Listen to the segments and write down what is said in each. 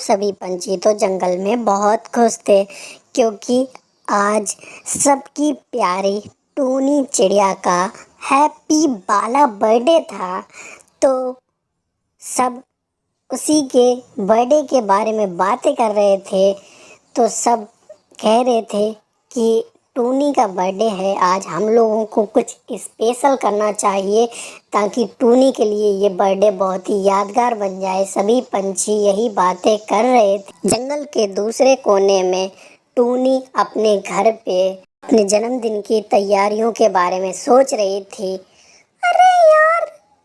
सभी पंछी तो जंगल में बहुत खुश थे क्योंकि आज सबकी प्यारी टूनी चिड़िया का हैप्पी वाला बर्थडे था। तो सब उसी के बर्थडे के बारे में बातें कर रहे थे। तो सब कह रहे थे कि टूनी का बर्थडे है, आज हम लोगों को कुछ स्पेशल करना चाहिए ताकि टूनी के लिए ये बर्थडे बहुत ही यादगार बन जाए। सभी पंछी यही बातें कर रहे थे। जंगल के दूसरे कोने में टूनी अपने घर पे अपने जन्मदिन की तैयारियों के बारे में सोच रही थी। अरे यार,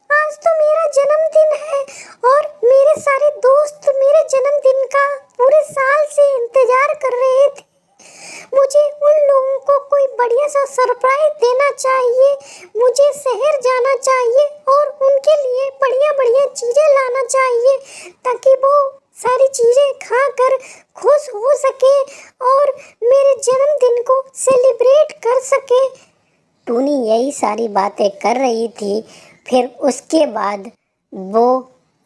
आज तो मेरा जन्मदिन है और मेरे सारे दोस्त मेरे जन्मदिन का पूरे साल से इंतजार कर रहे थे। मुझे उन लोगों को कोई बढ़िया सा सरप्राइज देना चाहिए। मुझे शहर जाना चाहिए और उनके लिए बढ़िया बढ़िया चीज़ें लाना चाहिए ताकि वो सारी चीज़ें खाकर खुश हो सके और मेरे जन्मदिन को सेलिब्रेट कर सके। टूनी यही सारी बातें कर रही थी। फिर उसके बाद वो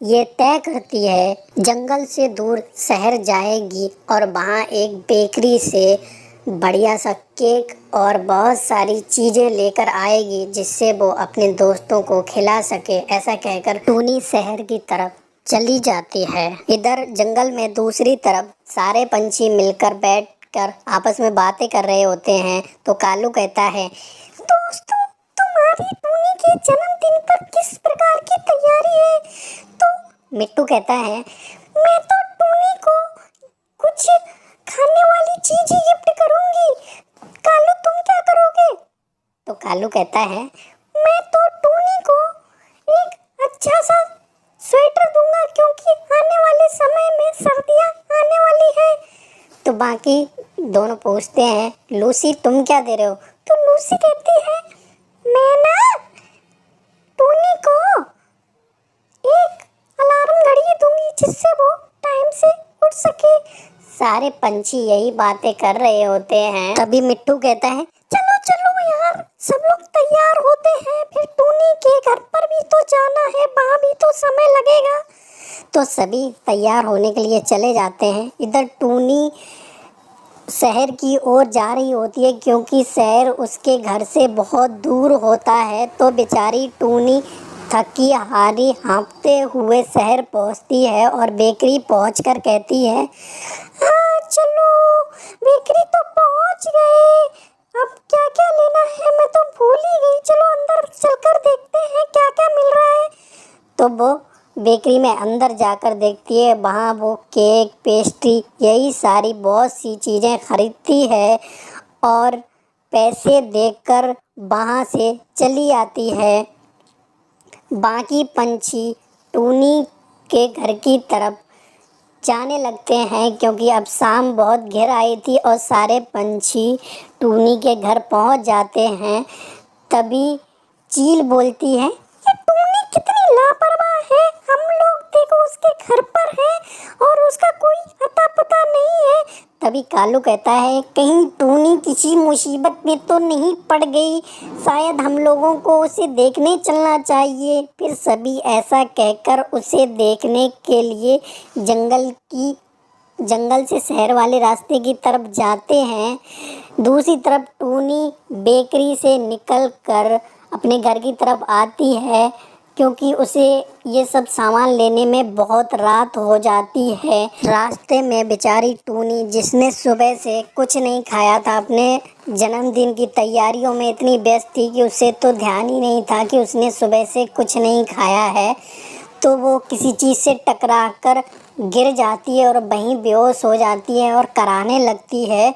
ये तय करती है जंगल से दूर शहर जाएगी और वहाँ एक बेकरी से बढ़िया सा केक और बहुत सारी चीज़ें लेकर आएगी जिससे वो अपने दोस्तों को खिला सके। ऐसा कहकर टूनी शहर की तरफ चली जाती है। इधर जंगल में दूसरी तरफ सारे पंछी मिलकर बैठकर आपस में बातें कर रहे होते हैं। तो कालू कहता है, दोस्तों, तुम्हारी टूनी के जन्मदिन पर किस प्रकार की तैयारी है? तो मिट्टू कहता है, मैं तो टूनी को कुछ खाने वाली चीज ही गिफ्ट करूंगी। कालू, तुम क्या करोगे? तो कालू कहता है, मैं तो टूनी को एक अच्छा सा स्वेटर दूंगा क्योंकि आने वाले समय में सर्दियां आने वाली है। तो बाकी दोनों पूछते हैं, लूसी तुम क्या दे रहे हो? तो लूसी कहती है, मैं ना टूनी को एक अलार्म घड़ी दूंगी जिससे वो टाइम से उठ सके। सारे पंछी यही बातें कर रहे होते हैं। तभी मिट्टू कहता है, चलो चलो यार, सब लोग तैयार होते हैं, फिर टूनी के घर पर भी तो जाना है, वहाँ भी तो समय लगेगा। तो सभी तैयार होने के लिए चले जाते हैं। इधर टूनी शहर की ओर जा रही होती है क्योंकि शहर उसके घर से बहुत दूर होता है। तो बेचारी टूनी थकी हारी हाँफते हुए शहर पहुंचती है और बेकरी पहुंचकर कहती है, हाँ चलो, बेकरी तो पहुंच गए, अब क्या क्या लेना है मैं तो भूल ही गई, चलो अंदर चलकर देखते हैं क्या क्या मिल रहा है। तो वो बेकरी में अंदर जाकर देखती है, वहाँ वो केक, पेस्ट्री, यही सारी बहुत सी चीज़ें खरीदती है और पैसे देकर वहाँ से चली आती है। बाकी पंछी टूनी के घर की तरफ जाने लगते हैं क्योंकि अब शाम बहुत घिर आई थी और सारे पंछी टूनी के घर पहुंच जाते हैं। तभी चील बोलती है, ये टूनी कितनी लापरवाह है, हम लोग देखो उसके घर पर हैं और उसका कोई अता पता नहीं है। तभी कालू कहता है, कहीं टूनी किसी मुसीबत में तो नहीं पड़ गई, शायद हम लोगों को उसे देखने चलना चाहिए। फिर सभी ऐसा कहकर उसे देखने के लिए जंगल से शहर वाले रास्ते की तरफ जाते हैं। दूसरी तरफ टूनी बेकरी से निकलकर अपने घर की तरफ आती है क्योंकि उसे ये सब सामान लेने में बहुत रात हो जाती है। रास्ते में बेचारी टूनी, जिसने सुबह से कुछ नहीं खाया था, अपने जन्मदिन की तैयारियों में इतनी व्यस्त थी कि उसे तो ध्यान ही नहीं था कि उसने सुबह से कुछ नहीं खाया है। तो वो किसी चीज़ से टकराकर गिर जाती है और वहीं बेहोश हो जाती है और कराहने लगती है।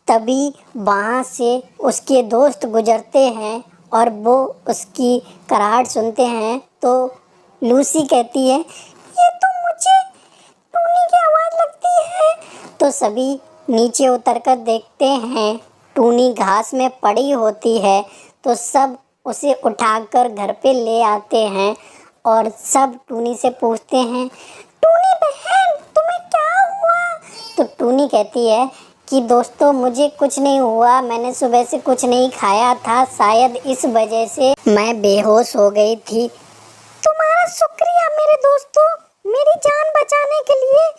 तभी वहाँ से उसके दोस्त गुजरते हैं और वो उसकी कराहट सुनते हैं। तो लूसी कहती है, ये तो मुझे टूनी की आवाज़ लगती है। तो सभी नीचे उतरकर देखते हैं, टूनी घास में पड़ी होती है। तो सब उसे उठाकर घर पे ले आते हैं और सब टूनी से पूछते हैं, टूनी बहन, तुम्हें क्या हुआ? तो टूनी कहती है कि दोस्तों, मुझे कुछ नहीं हुआ, मैंने सुबह से कुछ नहीं खाया था, शायद इस वजह से मैं बेहोश हो गई थी। तुम्हारा शुक्रिया मेरे दोस्तों, मेरी जान बचाने के लिए।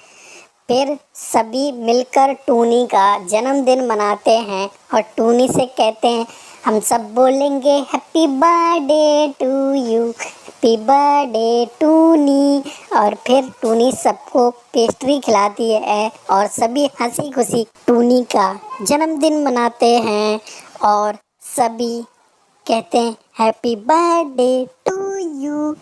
फिर सभी मिलकर टूनी का जन्मदिन मनाते हैं और टूनी से कहते हैं, हम सब बोलेंगे happy birthday to you, happy birthday Tooni. और फिर टूनी सबको पेस्ट्री खिलाती है और सभी हंसी खुशी टूनी का जन्मदिन मनाते हैं और सभी कहते हैं हैप्पी बर्थडे टू यू।